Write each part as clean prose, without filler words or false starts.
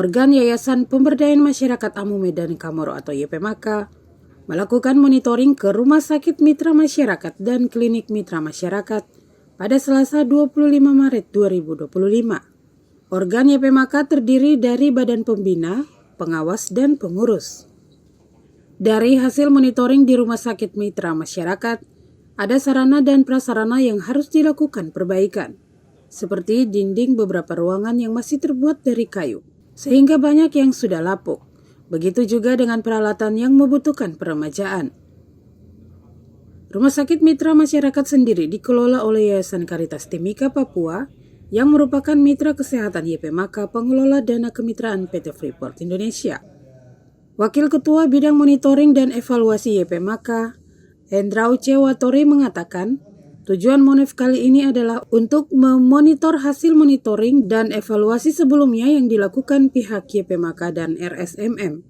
Organ Yayasan Pemberdayaan Masyarakat Amu Medan Kamoro atau YPMAKA melakukan monitoring ke Rumah Sakit Mitra Masyarakat dan Klinik Mitra Masyarakat pada Selasa 25 Maret 2025. Organ YPMAKA terdiri dari Badan Pembina, Pengawas, dan Pengurus. Dari hasil monitoring di Rumah Sakit Mitra Masyarakat, ada sarana dan prasarana yang harus dilakukan perbaikan, seperti dinding beberapa ruangan yang masih terbuat dari kayu, sehingga banyak yang sudah lapuk. Begitu juga dengan peralatan yang membutuhkan peremajaan. Rumah Sakit Mitra Masyarakat sendiri dikelola oleh Yayasan Caritas Timika Papua yang merupakan mitra kesehatan YPMAKA pengelola dana kemitraan PT Freeport Indonesia. Wakil Ketua Bidang Monitoring dan Evaluasi YPMAKA, Hendrau Cewatori mengatakan, tujuan Monef kali ini adalah untuk memonitor hasil monitoring dan evaluasi sebelumnya yang dilakukan pihak YPMAKA dan RSMM.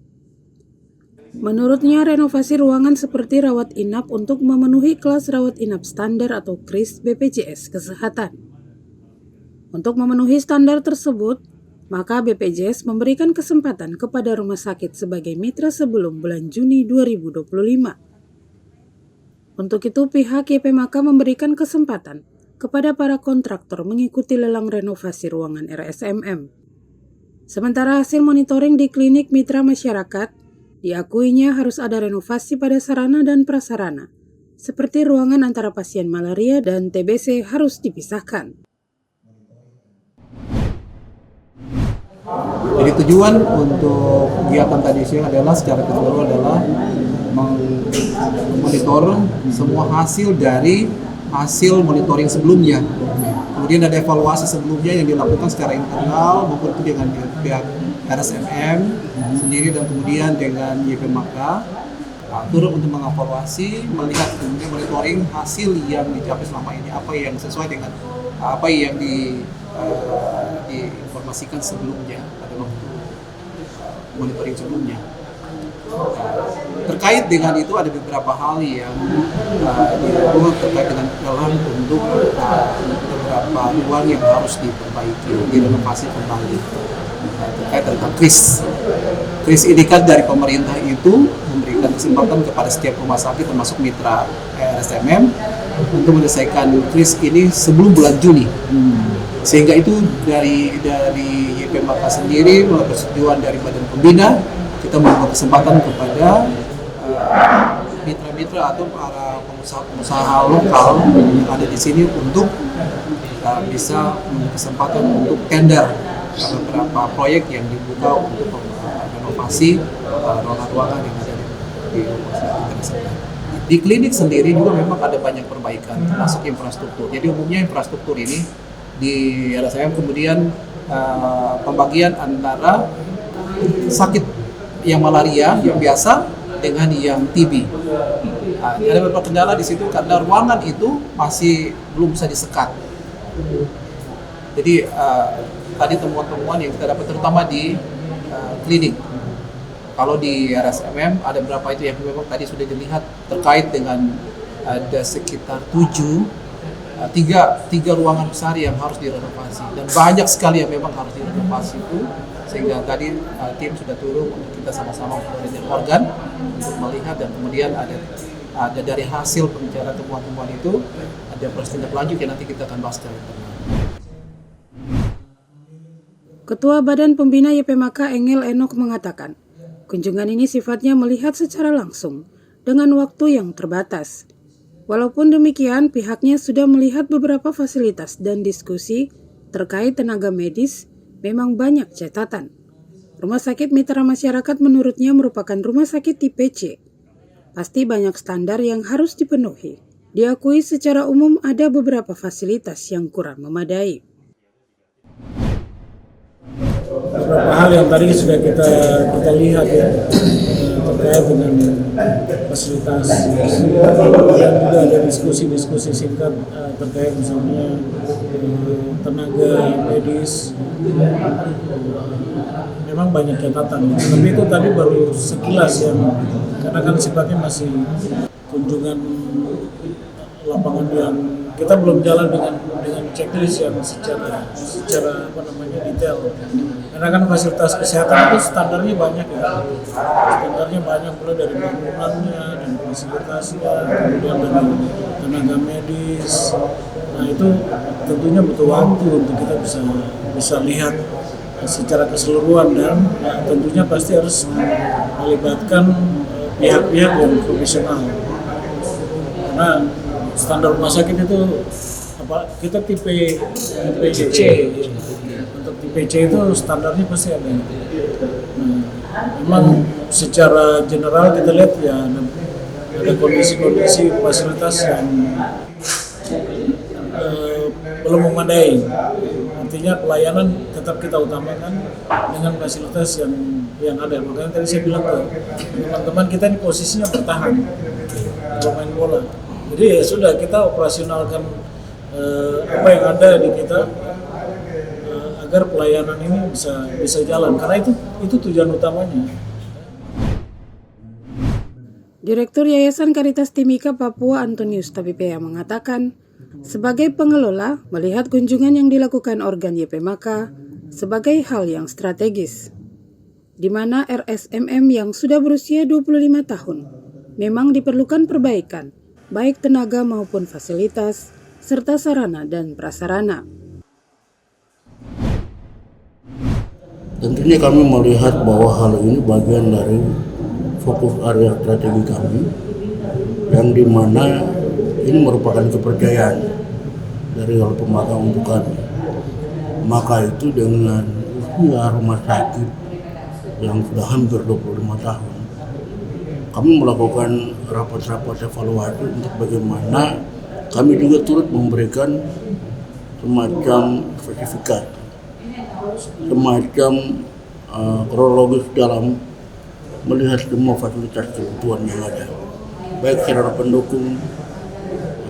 Menurutnya, renovasi ruangan seperti rawat inap untuk memenuhi kelas rawat inap standar atau KRIS BPJS Kesehatan. Untuk memenuhi standar tersebut, maka BPJS memberikan kesempatan kepada rumah sakit sebagai mitra sebelum bulan Juni 2025. Untuk itu, pihak YPMAKA memberikan kesempatan kepada para kontraktor mengikuti lelang renovasi ruangan RSMM. Sementara hasil monitoring di klinik mitra masyarakat, diakuinya harus ada renovasi pada sarana dan prasarana, seperti ruangan antara pasien malaria dan TBC harus dipisahkan. Jadi tujuan untuk kegiatan tadi siang adalah secara keseluruhan adalah memonitor semua hasil dari hasil monitoring sebelumnya. Kemudian ada evaluasi sebelumnya yang dilakukan secara internal maupun itu dengan pihak RSMM sendiri dan kemudian dengan YPMAKA turut untuk mengevaluasi, melihat kemudian monitoring hasil yang dicapai selama ini, apa yang sesuai dengan apa yang diinformasikan sebelumnya pada waktu monitoring sebelumnya. Terkait dengan itu ada beberapa hal yang dilakukan terkait dengan dalam untuk beberapa ruang yang harus diperbaiki, direnovasi kembali. Terkait dengan KRIS ini kan dari pemerintah itu memberikan kesempatan kepada setiap rumah sakit termasuk mitra RSMM untuk menyelesaikan KRIS ini sebelum bulan Juni. Sehingga itu dari YPMAKA sendiri melalui persetujuan dari Badan Pembina, kita memberikan kesempatan kepada mitra-mitra atau para pengusaha lokal yang ada di sini untuk bisa memberi kesempatan untuk tender beberapa proyek yang dibuka untuk renovasi ruangan-ruangan yang ada di rumah sakit tersebut. Di klinik sendiri juga memang ada banyak perbaikan termasuk infrastruktur. Jadi umumnya infrastruktur ini di RSMM kemudian pembagian antara sakit yang malaria yang biasa dengan yang TB. Ada beberapa kendala di situ karena ruangan itu masih belum bisa disekat. Jadi tadi temuan-temuan yang kita dapat terutama di klinik. Kalau di RSMM ada berapa itu yang memang tadi sudah dilihat terkait dengan ada sekitar tiga ruangan besar yang harus direnovasi dan banyak sekali yang memang harus direnovasi itu, sehingga tadi tim sudah turun untuk kita sama-sama dengan organ untuk melihat dan kemudian ada dari hasil pembicaraan temuan-temuan itu ada proses tindak lanjut yang nanti kita akan bahas secara internal. Ketua Badan Pembina YPMAKA Engel Enoch mengatakan, kunjungan ini sifatnya melihat secara langsung dengan waktu yang terbatas. Walaupun demikian, pihaknya sudah melihat beberapa fasilitas dan diskusi terkait tenaga medis memang banyak catatan. Rumah Sakit Mitra Masyarakat menurutnya merupakan rumah sakit tipe C. Pasti banyak standar yang harus dipenuhi. Diakui secara umum ada beberapa fasilitas yang kurang memadai. Beberapa hal yang tadi sudah kita lihat ya, terkait dengan fasilitas, dan juga ada diskusi singkat terkait misalnya tenaga medis. Memang banyak catatan, tapi itu tadi baru sekilas yang karena kan sifatnya masih kunjungan lapangan yang kita belum jalan dengan checklist yang secara detail. Karena kan fasilitas kesehatan itu standarnya banyak ya. Standarnya banyak mulai dari bangunannya dan fasilitasnya, kemudian dari tenaga medis. Nah itu tentunya butuh waktu untuk kita bisa lihat secara keseluruhan dan tentunya pasti harus melibatkan pihak-pihak yang profesional. Karena standar rumah sakit itu kita tipe C. Untuk tipe C itu standarnya pasti ada. Memang secara general kita lihat ya ada kondisi-kondisi fasilitas yang belum memadai. Artinya pelayanan tetap kita utamakan dengan fasilitas yang ada. Makanya tadi saya bilang ke teman-teman kita ini posisinya bertahan kalau main bola. Jadi ya sudah kita operasionalkan apa yang ada di kita agar pelayanan ini bisa jalan. Karena itu tujuan utamanya. Direktur Yayasan Caritas Timika Papua Antonius Tabipea mengatakan, sebagai pengelola, melihat kunjungan yang dilakukan organ YPMK sebagai hal yang strategis, di mana RSMM yang sudah berusia 25 tahun memang diperlukan perbaikan, baik tenaga maupun fasilitas, serta sarana dan prasarana. Tentunya kami melihat bahwa hal ini bagian dari fokus area strategi kami, yang dimana ini merupakan kepercayaan dari YPMK untuk kami. Maka itu dengan usia rumah sakit yang sudah hampir 25 tahun, kami melakukan rapat-rapat evaluasi untuk bagaimana kami juga turut memberikan semacam sertifikat, semacam kronologis dalam melihat semua fasilitas kebutuhan yang ada, baik secara pendukung,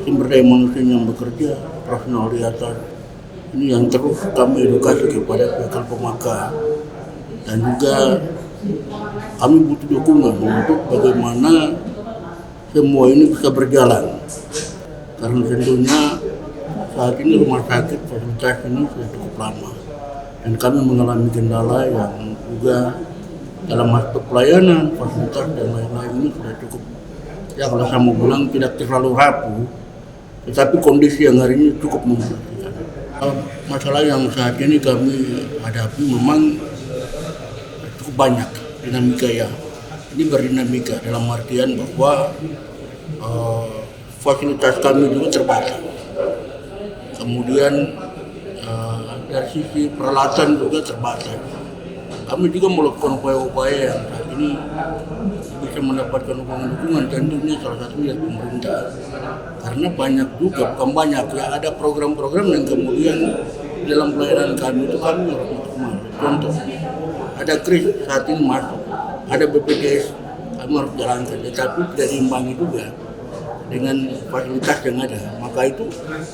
sumber daya manusia yang bekerja, profesional di atas. Ini yang terus kami edukasi kepada pihak YPMK, dan juga kami butuh dukungan untuk bagaimana semua ini bisa berjalan. Karena tentunya saat ini rumah sakit fasilitas ini sudah cukup lama, dan kami mengalami kendala yang juga dalam aspek pelayanan, fasilitas dan lain-lain ini sudah cukup. Ya kalau saya mau bilang tidak terlalu rapuh, tetapi kondisi yang hari ini cukup memprihatinkan. Masalah yang saat ini kami hadapi memang cukup banyak dinamika ya. Ini berdinamika dalam artian bahwa fasilitas kami juga terbatas. Kemudian dari sisi peralatan juga terbatas. Kami juga melakukan upaya-upaya yang saat ini bisa mendapatkan dukungan tentunya salah satunya dari pemerintah. Karena banyak juga, bukan banyak ya, ada program-program yang kemudian dalam pelayanan kami itu kami harus maksimal. Contoh, ada KRIS saat ini masuk, ada BPJS kami harus jalankan, tetapi tidak diimbangi juga dengan fasilitas yang ada. Maka itu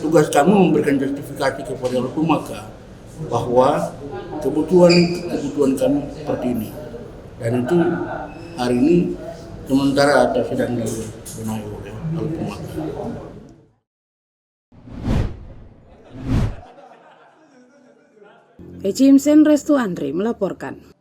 tugas kami memberikan justifikasi kepada YPMK bahwa kebutuhan kami seperti ini, dan itu hari ini sementara atau sedang dibenahi oleh YPMK. Ecimsen Restu Andri melaporkan.